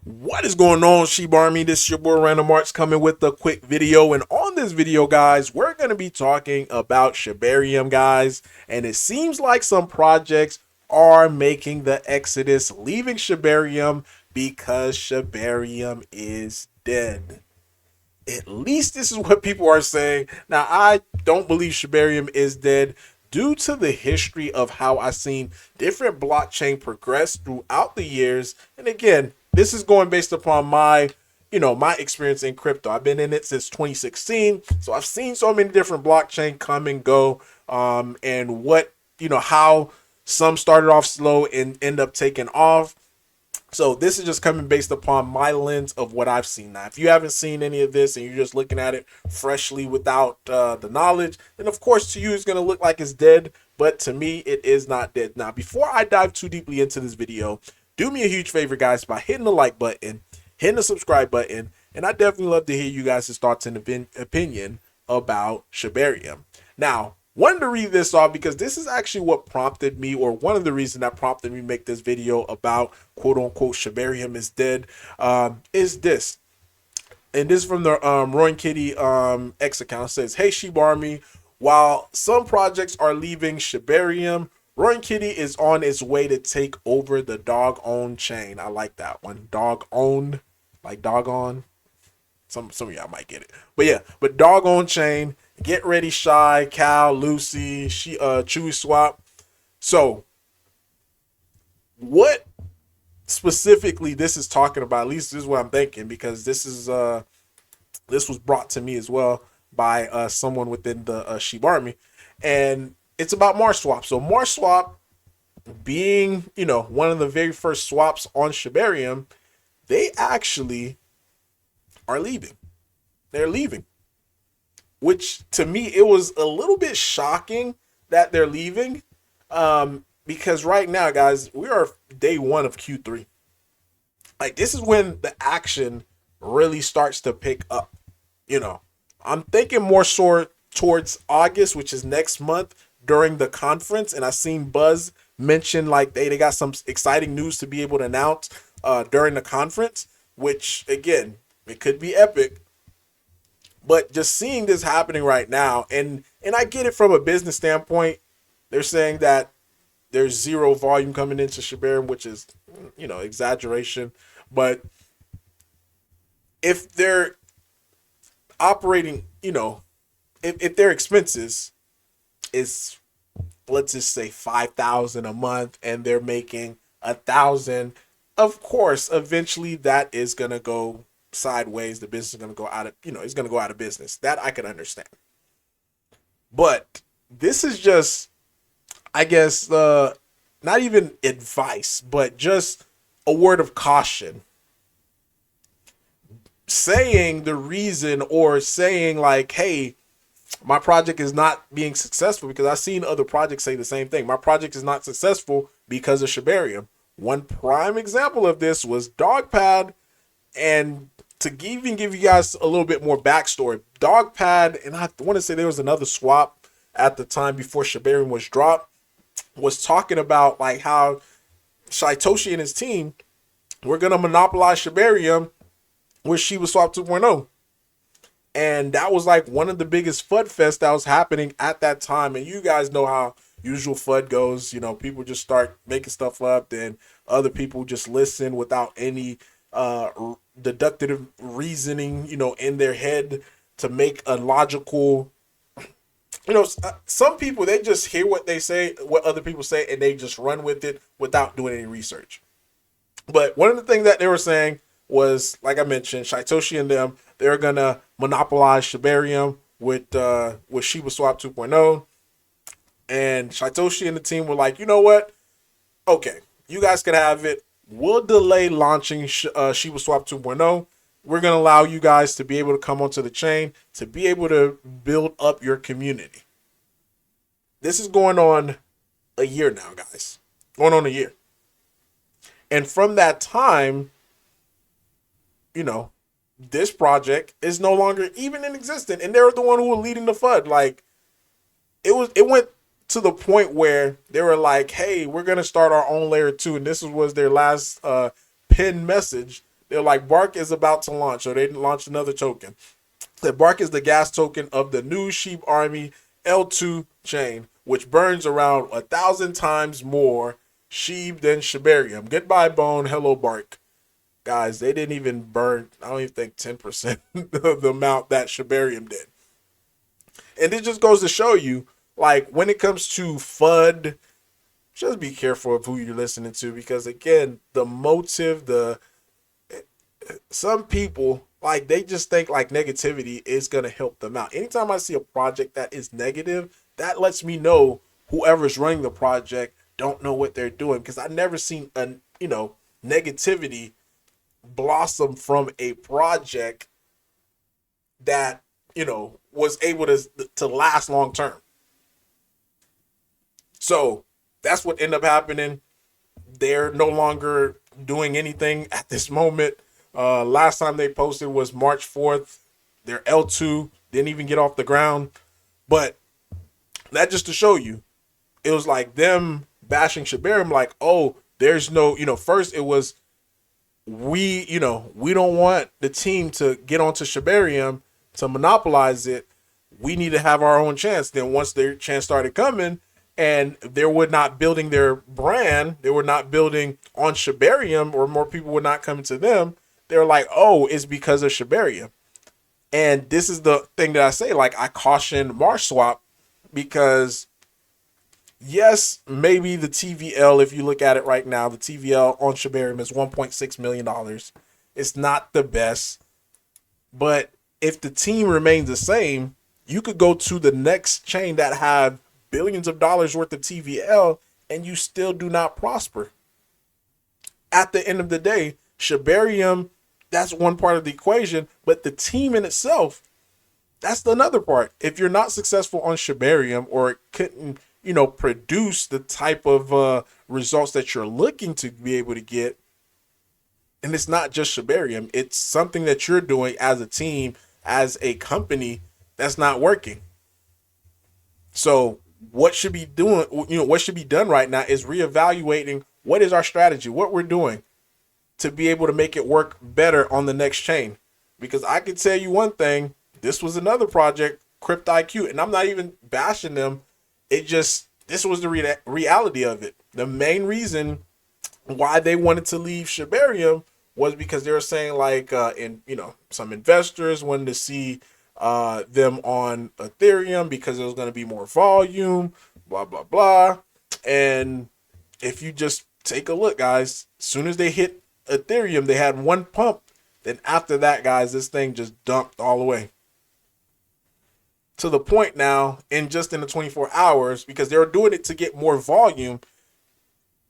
What is going on, Shiba Army? This is your boy Random Arts coming with a quick video. And on this video, guys, we're going to be talking about Shibarium, guys. And it seems like some projects are making the exodus, leaving Shibarium because Shibarium is dead. At least this is what people are saying. Now, I don't believe Shibarium is dead due to the history of how I've seen different blockchain progress throughout the years. And again, this is going based upon my experience in crypto. I've been in it since 2016. So I've seen so many different blockchain come and go, and how some started off slow and end up taking off. So this is just coming based upon my lens of what I've seen. Now, if you haven't seen any of this and you're just looking at it freshly without the knowledge, then of course to you it's going to look like it's dead. But to me, it is not dead. Now, before I dive too deeply into this video, do me a huge favor, guys, by hitting the like button, hitting the subscribe button, and I definitely love to hear you guys' thoughts and opinion about Shibarium. Now, wanted to read this off because this is actually what prompted me, or one of the reasons that prompted me to make this video about quote-unquote Shibarium is dead, is this. And this is from the Roaring Kitty X account. It says, "Hey Shiba Army, while some projects are leaving Shibarium, Roaring Kitty is on its way to take over the dog-owned chain." I like that one. Dog-owned, like dog-on. Some of y'all might get it. But yeah, but dog-owned chain. Get ready, Shy, Cal, Lucy, Chewy Swap. So, what specifically this is talking about? At least this is what I'm thinking, because this was brought to me as well by someone within the SHIB Army, and it's about Marswap. So Marswap, being one of the very first swaps on Shibarium, they actually are leaving. They're leaving. Which to me, it was a little bit shocking that they're leaving, because right now, guys, we are day one of Q3. Like, this is when the action really starts to pick up. I'm thinking more so towards August, which is next month, during the conference. And I seen Buzz mention like they got some exciting news to be able to announce during the conference, which again, it could be epic. But just seeing this happening right now, and I get it from a business standpoint. They're saying that there's zero volume coming into Shibarium, which is, exaggeration. But if they're operating, if their expenses is, let's just say 5,000 a month, and they're making 1,000, of course, eventually that is gonna go sideways. The business is going to go out of, it's going to go out of business. That I can understand. But this is just, I guess, not even advice, but just a word of caution. Saying the reason, or saying like, hey, my project is not being successful, because I've seen other projects say the same thing. My project is not successful because of Shibarium. One prime example of this was Dogpad. And to even give you guys a little bit more backstory, Dogpad, and I want to say there was another swap at the time before Shibarium was dropped, was talking about like how Satoshi and his team were going to monopolize Shibarium with Shiba Swap 2.0. And that was like one of the biggest FUD fest that was happening at that time. And you guys know how usual FUD goes. People just start making stuff up, then other people just listen without any deductive reasoning, in their head to make a logical, some people, they just hear what they say, what other people say, and they just run with it without doing any research. But one of the things that they were saying was, like I mentioned, Satoshi and them, they're gonna monopolize Shibarium with Shiba Swap 2.0, and Satoshi and the team were like, you know what? Okay, you guys can have it. We'll delay launching Shiba Swap 2.0. We're going to allow you guys to be able to come onto the chain, to be able to build up your community. This is going on a year now, guys. Going on a year. And from that time, this project is no longer even in existence. And they're the one who were leading the FUD. Like, it went to the point where they were like, hey, we're going to start our own layer 2. And this was their last pinned message. They're like, Bark is about to launch, or they launched another token. The Bark is the gas token of the new Shibarium L2 chain, which burns around 1,000 times more SHIB than Shibarium. Goodbye, Bone. Hello, Bark. Guys, they didn't even burn, I don't even think 10% of the amount that Shibarium did. And it just goes to show you, like, when it comes to FUD, just be careful of who you're listening to, because again, the motive, some people, like, they just think like negativity is going to help them out. Anytime I see a project that is negative, that lets me know whoever's running the project don't know what they're doing, because I've never seen negativity blossom from a project that was able to last long term. So that's what ended up happening. They're no longer doing anything at this moment. Last time they posted was March 4th. Their L2 didn't even get off the ground. But that just to show you, it was like them bashing Shibarium, like, oh, there's no, first it was, we don't want the team to get onto Shibarium to monopolize it. We need to have our own chance. Then once their chance started coming, and they were not building their brand, they were not building on Shibarium, or more people were not coming to them, they were like, oh, it's because of Shibarium. And this is the thing that I say, like, I caution Marswap, because yes, maybe the TVL, if you look at it right now, the TVL on Shibarium is $1.6 million. It's not the best, but if the team remains the same, you could go to the next chain that have billions of dollars worth of TVL and you still do not prosper. At the end of the day, Shibarium, that's one part of the equation, but the team in itself, that's another part. If you're not successful on Shibarium, or couldn't, produce the type of results that you're looking to be able to get, and it's not just Shibarium, it's something that you're doing as a team, as a company, that's not working. So what should be doing, what should be done right now is reevaluating what is our strategy, what we're doing to be able to make it work better on the next chain. Because I can tell you one thing, this was another project, Crypt IQ, and I'm not even bashing them. This was the reality of it. The main reason why they wanted to leave Shibarium was because they were saying, like, some investors wanted to see them on Ethereum because there was going to be more volume, blah, blah, blah. And if you just take a look, guys, as soon as they hit Ethereum, they had one pump. Then after that, guys, this thing just dumped all the way. To the point now, in the 24 hours, because they were doing it to get more volume,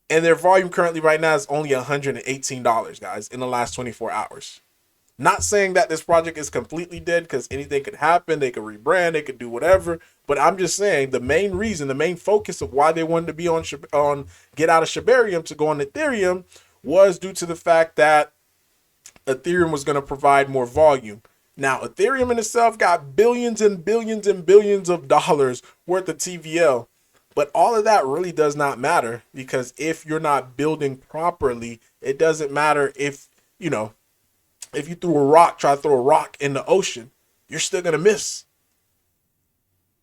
and their volume currently right now is only $118, guys, in the last 24 hours. Not saying that this project is completely dead, because anything could happen. They could rebrand, they could do whatever. But I'm just saying the main reason, the main focus of why they wanted to be on get out of Shibarium to go on Ethereum was due to the fact that Ethereum was going to provide more volume. Now, Ethereum in itself got billions and billions and billions of dollars worth of TVL. But all of that really does not matter, because if you're not building properly, it doesn't matter if you threw a rock, try to throw a rock in the ocean, you're still going to miss.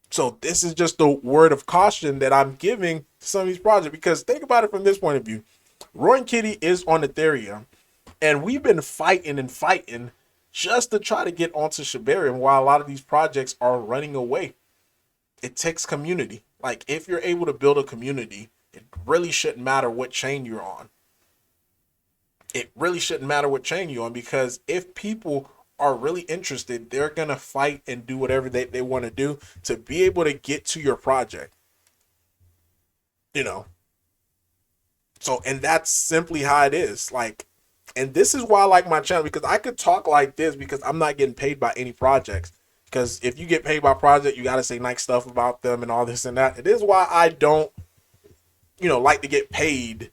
So this is just the word of caution that I'm giving to some of these projects, because think about it from this point of view. Roaring Kitty is on Ethereum, and we've been fighting just to try to get onto Shibarium, while a lot of these projects are running away. It takes community. Like, if you're able to build a community, it really shouldn't matter what chain you're on. It really shouldn't matter what chain you're on, because if people are really interested, they're going to fight and do whatever they want to do to be able to get to your project. So, and that's simply how it is. Like, and this is why I like my channel, because I could talk like this because I'm not getting paid by any projects. Because if you get paid by project, you got to say nice stuff about them and all this and that. It is why I don't, like to get paid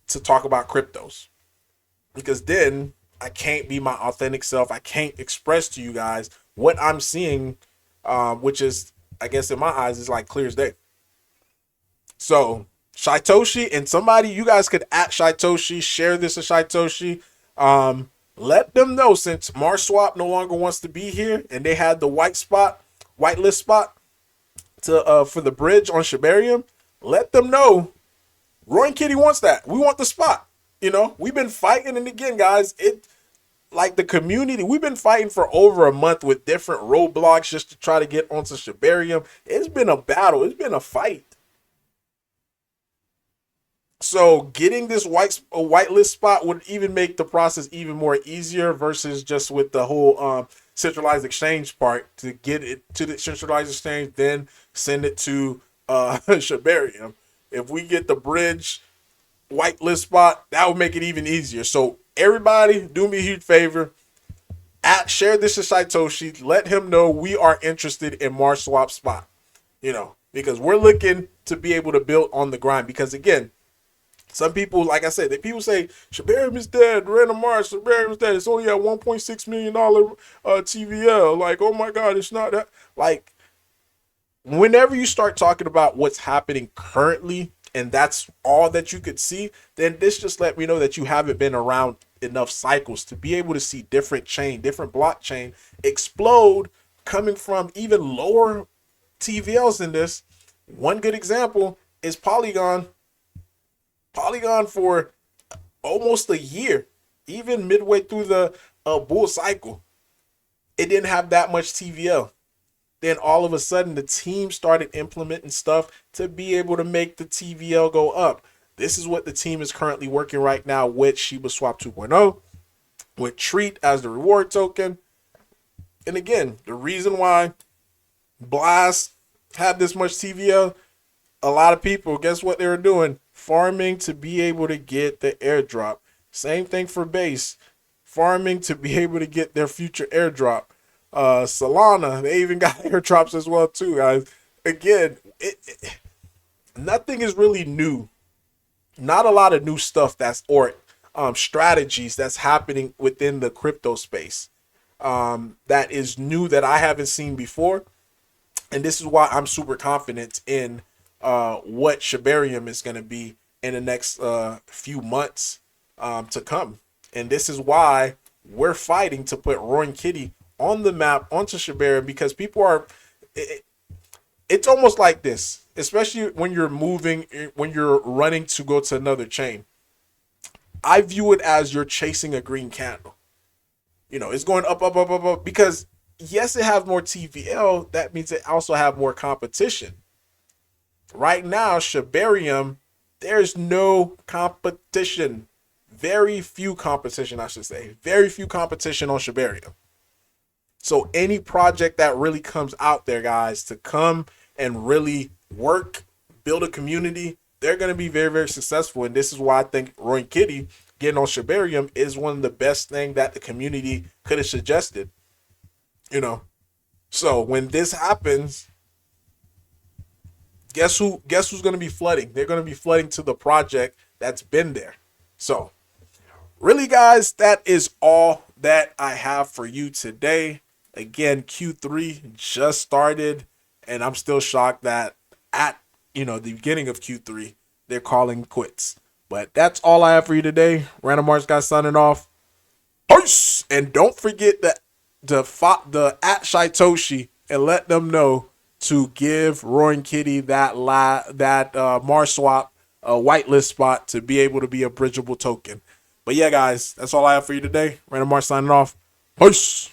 to talk about cryptos. Because then I can't be my authentic self. I can't express to you guys what I'm seeing, which is, I guess in my eyes, is like clear as day. So Shytoshi, and somebody, you guys could at Shytoshi, share this to Shytoshi. Let them know, since Marswap no longer wants to be here and they had the whitelist spot to for the bridge on Shibarium. Let them know Roy and Kitty wants that. We want the spot. You know, we've been fighting, and again, guys, it like the community, we've been fighting for over a month with different roadblocks just to try to get onto Shibarium. It's been a battle. It's been a fight. So getting this whitelist spot would even make the process even more easier versus just with the whole centralized exchange part, to get it to the centralized exchange, then send it to Shibarium. If we get the bridge whitelist spot, that would make it even easier. So everybody, do me a huge favor. Share this to Satoshi. Let him know we are interested in Marswap spot. You know, because we're looking to be able to build on the grind. Because again, some people, like I said, people say Shibarium is dead, Random Mars, Shibarium is dead. It's only at $1.6 million TVL. Like, oh my God, it's not that. Like, whenever you start talking about what's happening currently, and that's all that you could see, then this just let me know that you haven't been around enough cycles to be able to see different blockchain explode, coming from even lower TVLs than this. One good example is Polygon. Polygon for almost a year, even midway through the bull cycle, it didn't have that much TVL. Then all of a sudden, the team started implementing stuff to be able to make the TVL go up. This is what the team is currently working right now with Shiba Swap 2.0, with Treat as the reward token. And again, the reason why Blast had this much TVL, a lot of people, guess what they were doing? Farming to be able to get the airdrop. Same thing for Base. Farming to be able to get their future airdrop. Solana, they even got airdrops as well too, guys. Again, nothing is really new. Not a lot of new stuff strategies that's happening within the crypto space that is new that I haven't seen before. And this is why I'm super confident in what Shibarium is going to be in the next few months to come. And this is why we're fighting to put Roy and Kitty on the map onto Shibarium, because people are, it's almost like this, especially when you're running to go to another chain. I view it as you're chasing a green candle. You know, it's going up, up, up, up, up, because yes, it has more TVL. That means it also have more competition. Right now, Shibarium, there's no competition. Very few competition, I should say. Very few competition on Shibarium. So any project that really comes out there, guys, to come and really work, build a community, they're going to be very, very successful. And this is why I think Roy and Kitty getting on Shibarium is one of the best things that the community could have suggested. You know, so when this happens, guess who's going to be flooding? They're going to be flooding to the project that's been there. So really, guys, that is all that I have for you today. Again, Q3 just started, and I'm still shocked that at the beginning of Q3 they're calling quits. But that's all I have for you today. Random March guy signing off. Peace! And don't forget the at Shytoshi, and let them know to give Roy and Kitty that Marswap whitelist spot to be able to be a bridgeable token. But yeah, guys, that's all I have for you today. Random March signing off. Peace!